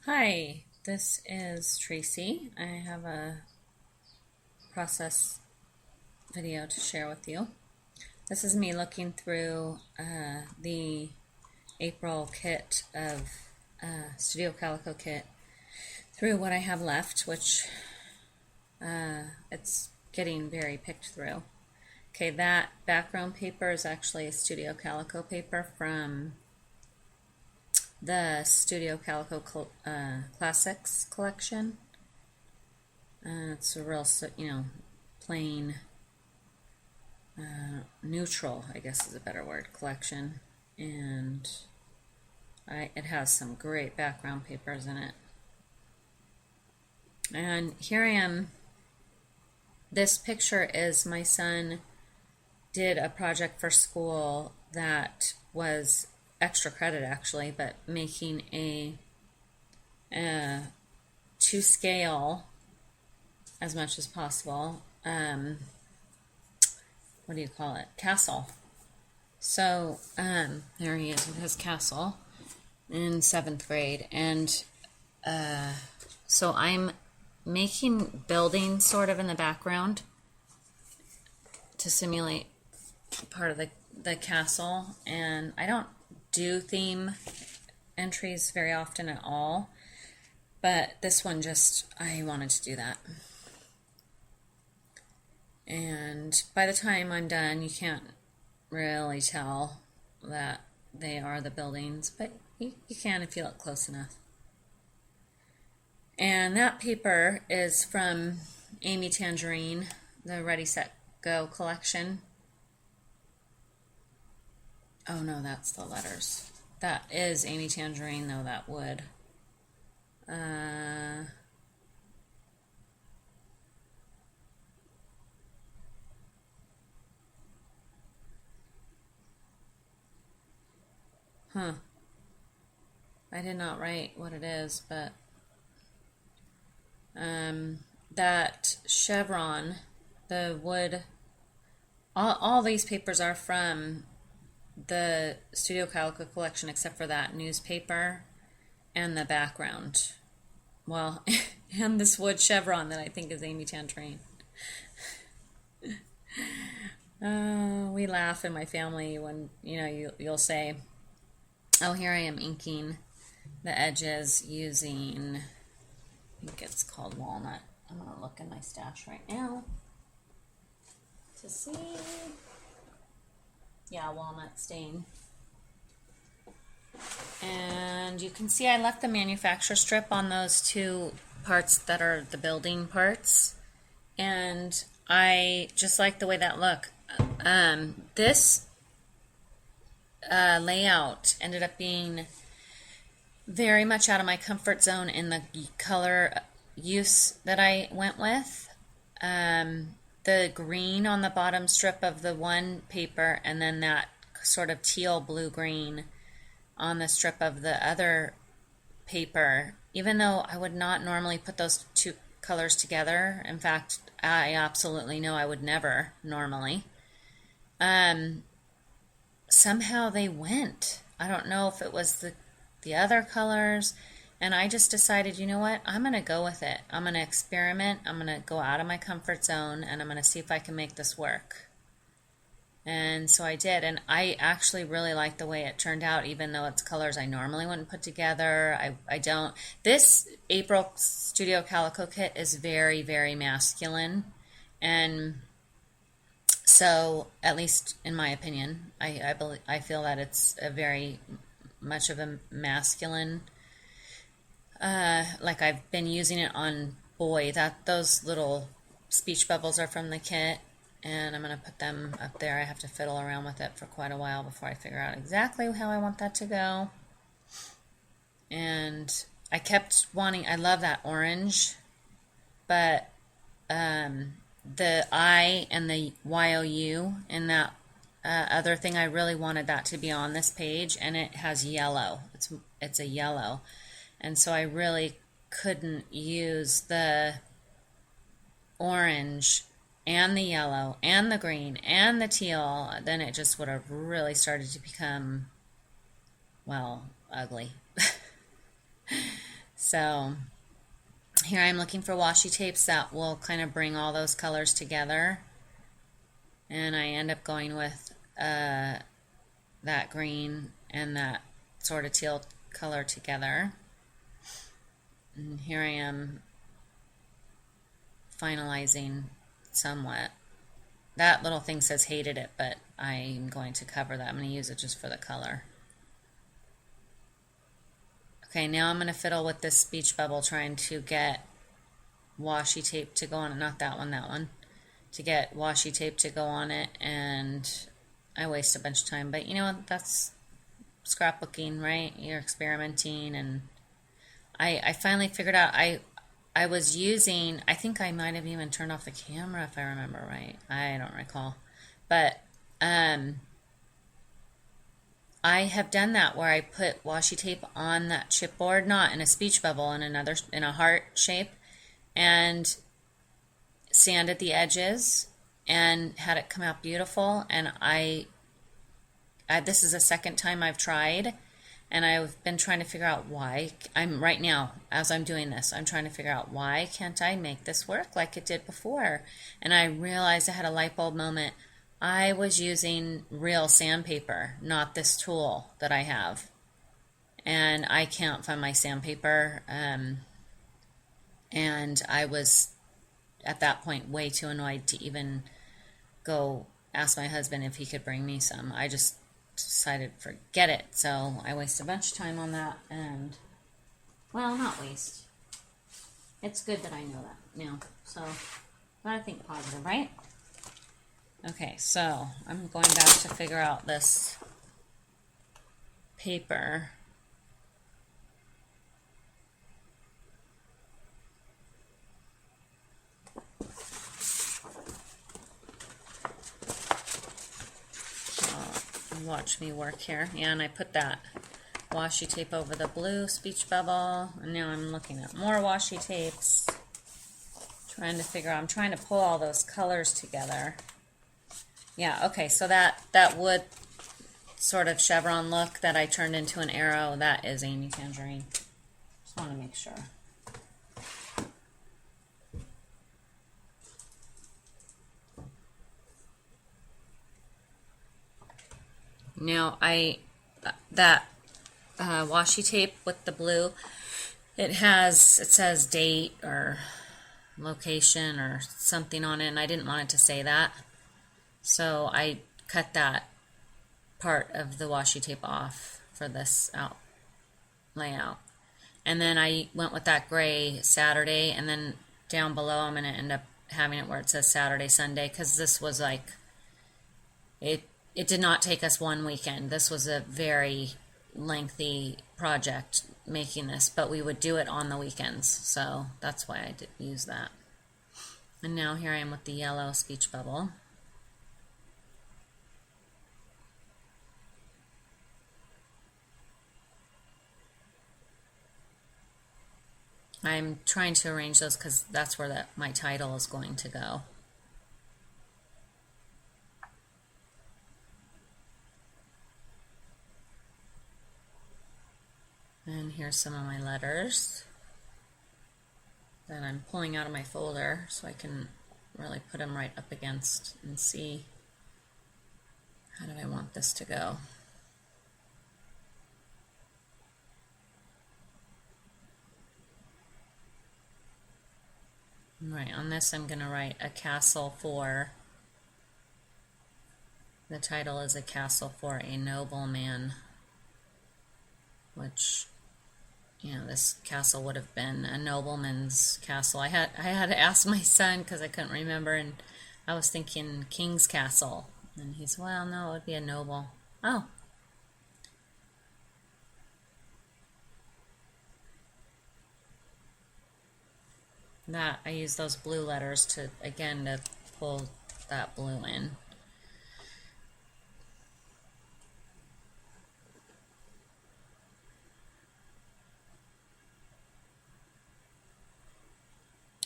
Hi, this is Tracy. I have a process video to share with you. This is me looking through the April kit of Studio Calico kit through what I have left, which it's getting very picked through. Okay, that background paper is actually a Studio Calico paper from the Studio Calico Classics collection. It's a real, plain, neutral, I guess is a better word, collection. And it has some great background papers in it. And here I am. This picture is my son did a project for school that was extra credit actually, but making a to scale as much as possible. What do you call it? Castle. So there he is with his castle in 7th grade, and so I'm making buildings sort of in the background to simulate part of the castle, and I don't do theme entries very often at all, but this one I wanted to do that. And by the time I'm done, you can't really tell that they are the buildings, but you can if you look close enough. And that paper is from Amy Tangerine, the Ready, Set, Go collection. Oh no, that's the letters. That is Amy Tangerine, though, that wood. Huh. I did not write what it is, but that chevron, the wood, all these papers are from the Studio Calico collection except for that newspaper and the background. Well, and this wood chevron that I think is Amy Tangerine. We laugh in my family when you'll say, "Oh, here I am inking the edges using, I think it's called walnut." I'm gonna look in my stash right now to see. Yeah, walnut stain. And you can see I left the manufacturer strip on those two parts that are the building parts, and I just like the way that look. This layout ended up being very much out of my comfort zone in the color use that I went with. The green on the bottom strip of the one paper, and then that sort of teal blue green on the strip of the other paper, even though I would not normally put those two colors together. In fact, I absolutely know I would never normally. Somehow they went. I don't know if it was the other colors, and I just decided, you know what, I'm going to go with it. I'm going to experiment. I'm going to go out of my comfort zone, and I'm going to see if I can make this work. And so I did, and I actually really like the way it turned out, even though it's colors I normally wouldn't put together. I don't. This April Studio Calico kit is very, very masculine, and so, at least in my opinion, I feel that it's a very much of a masculine. Like I've been using it on Boy. Those little speech bubbles are from the kit, and I'm gonna put them up there. I have to fiddle around with it for quite a while before I figure out exactly how I want that to go. And I kept wanting. I love that orange, but the I and the YOU and that other thing, I really wanted that to be on this page, and it has yellow. It's a yellow, and so I really couldn't use the orange and the yellow and the green and the teal. Then it just would have really started to become, well, ugly. So here I'm looking for washi tapes that will kind of bring all those colors together. And I end up going with that green and that sort of teal color together. And here I am finalizing somewhat. That little thing says hated it, but I'm going to cover that. I'm going to use it just for the color. Okay, now I'm going to fiddle with this speech bubble, trying to get washi tape to go on it. Not that one, that one. To get washi tape to go on it, and I waste a bunch of time. But you know what? That's scrapbooking, right? You're experimenting, and I finally figured out I was using, I think I might have even turned off the camera if I remember right. I don't recall. But I have done that where I put washi tape on that chipboard, not in a speech bubble, in a heart shape, and sanded the edges and had it come out beautiful. And this is the second time I've tried, and I've been trying to figure out why. Right now, as I'm doing this, I'm trying to figure out why can't I make this work like it did before. And I realized I had a light bulb moment. I was using real sandpaper, not this tool that I have, and I can't find my sandpaper. And I was at that point way too annoyed to even go ask my husband if he could bring me some. I just decided forget it. So I wasted a bunch of time on that, and well, not waste. It's good that I know that now. So I think positive, right? Okay, so I'm going back to figure out this paper. Watch me work here. Yeah, and I put that washi tape over the blue speech bubble, and now I'm looking at more washi tapes, trying to figure out, I'm trying to pull all those colors together. Yeah, okay, so that wood sort of chevron look that I turned into an arrow, that is Amy Tangerine. Just want to make sure. Now that washi tape with the blue, it says date or location or something on it, and I didn't want it to say that, so I cut that part of the washi tape off for this layout. And then I went with that gray Saturday, and then down below I'm going to end up having it where it says Saturday, Sunday, because this was like, it did not take us one weekend. This was a very lengthy project making this, but we would do it on the weekends, so that's why I did use that. And now here I am with the yellow speech bubble. I'm trying to arrange those because that's where my title is going to go. And here's some of my letters that I'm pulling out of my folder so I can really put them right up against and see how do I want this to go. Right, on this I'm going to write a castle for, the title is A Castle for a Nobleman, which, you know, this castle would have been a nobleman's castle. I had to ask my son because I couldn't remember, and I was thinking King's Castle, and he said, well, no, it would be a noble. Oh. That, I use those blue letters to pull that blue in.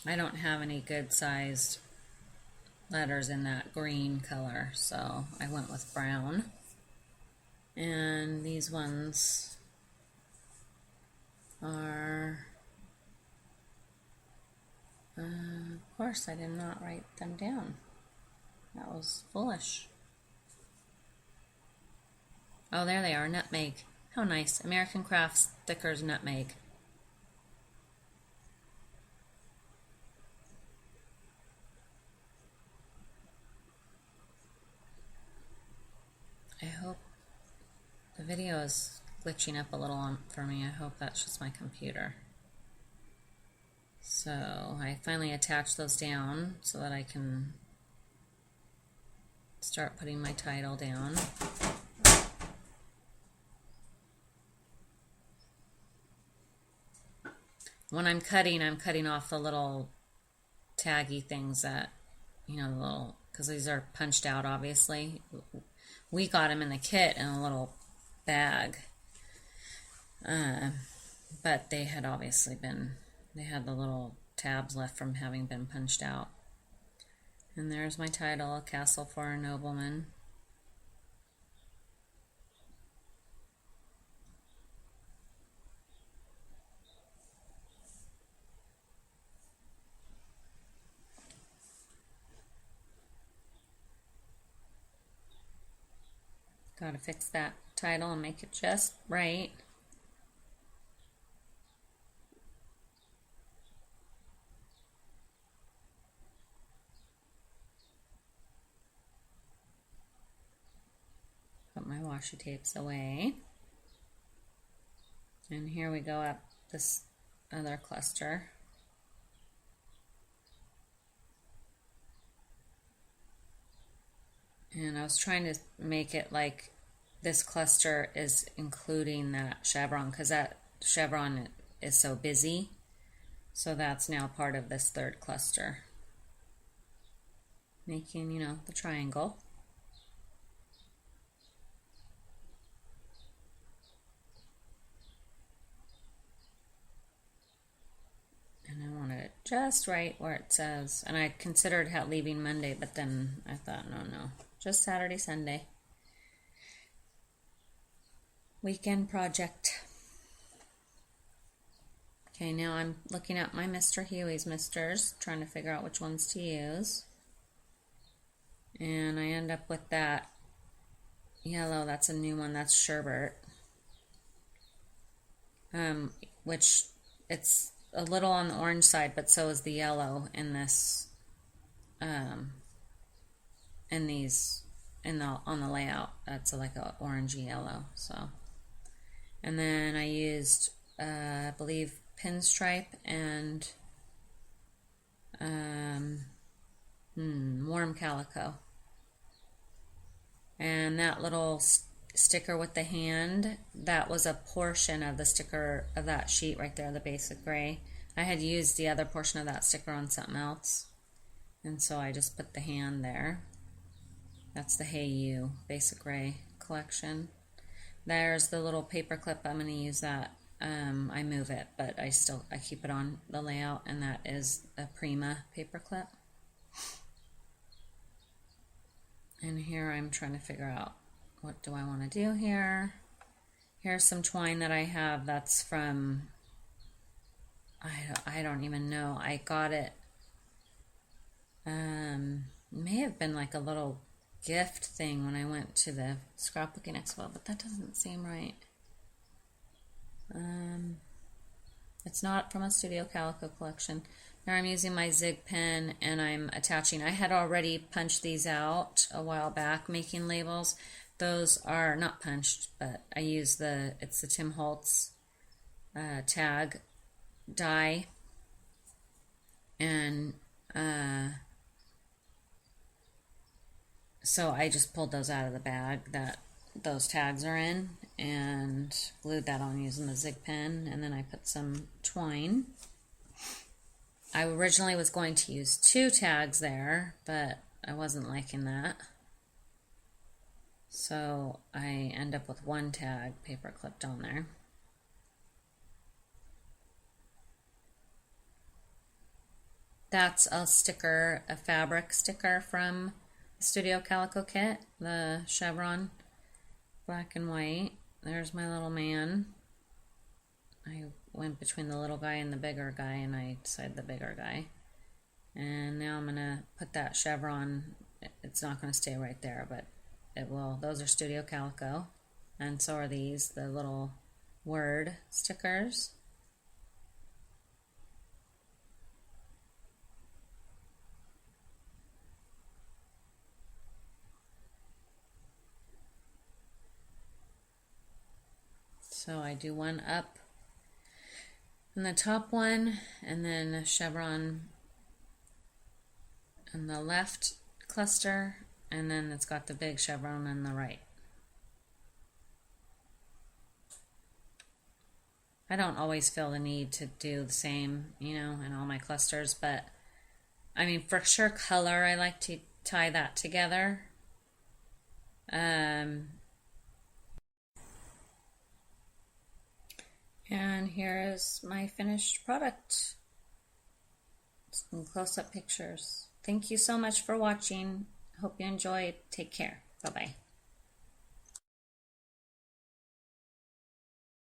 I don't have any good sized letters in that green color, so I went with brown. And these ones are course, I did not write them down. That was foolish. Oh, there they are, nutmeg. How nice. American Crafts Stickers Nutmeg. I hope the video is glitching up a little for me. I hope that's just my computer. So I finally attached those down so that I can start putting my title down. When I'm cutting off the little taggy things that, you know, the little, because these are punched out, obviously. We got them in the kit in a little bag. But they had obviously been, they had the little tabs left from having been punched out. And there's my title, A Castle for a Nobleman. Gotta fix that title and make it just right. Put my washi tapes away. And here we go up this other cluster. And I was trying to make it like this cluster is including that chevron, because that chevron is so busy. So that's now part of this third cluster. Making, you know, the triangle. And I wanted it just right where it says, and I considered leaving Monday, but then I thought, no, just Saturday, Sunday. Weekend project. Okay, now I'm looking at my Mr. Huey's misters, trying to figure out which ones to use. And I end up with that yellow, that's a new one, that's Sherbert. Which it's a little on the orange side, but so is the yellow in this, on the layout. That's like a orangey yellow. So, and then I used, I believe, pinstripe and warm calico. And that little sticker with the hand, that was a portion of the sticker of that sheet right there, the basic gray. I had used the other portion of that sticker on something else, and so I just put the hand there. That's the Hey You basic gray collection. There's the little paper clip. I'm going to use that. I move it, but I keep it on the layout, and that is a Prima paper clip. And here I'm trying to figure out, what do I want to do here? Here's some twine that I have that's from, I don't even know. I got it, may have been like a little gift thing when I went to the Scrapbooking Expo, but that doesn't seem right. It's not from a Studio Calico collection. Now I'm using my Zig pen and I'm attaching. I had already punched these out a while back making labels. Those are not punched, but I use it's the Tim Holtz tag die, and so I just pulled those out of the bag that those tags are in and glued that on using the Zig pen, and then I put some twine. I originally was going to use 2 tags there, but I wasn't liking that. So I end up with 1 tag paper clipped on there. That's a sticker, a fabric sticker from the Studio Calico kit, the chevron, black and white. There's my little man. I went between the little guy and the bigger guy, and I decided the bigger guy. And now I'm gonna put that chevron. It's not gonna stay right there, but it will. Those are Studio Calico, and so are these, the little word stickers. So I do one up in the top one, and then a chevron in the left cluster, and then it's got the big chevron on the right. I don't always feel the need to do the same, you know, in all my clusters, but I mean, for sure, color, I like to tie that together. And here is my finished product. Some close-up pictures. Thank you so much for watching. Hope you enjoyed. Take care. Bye-bye.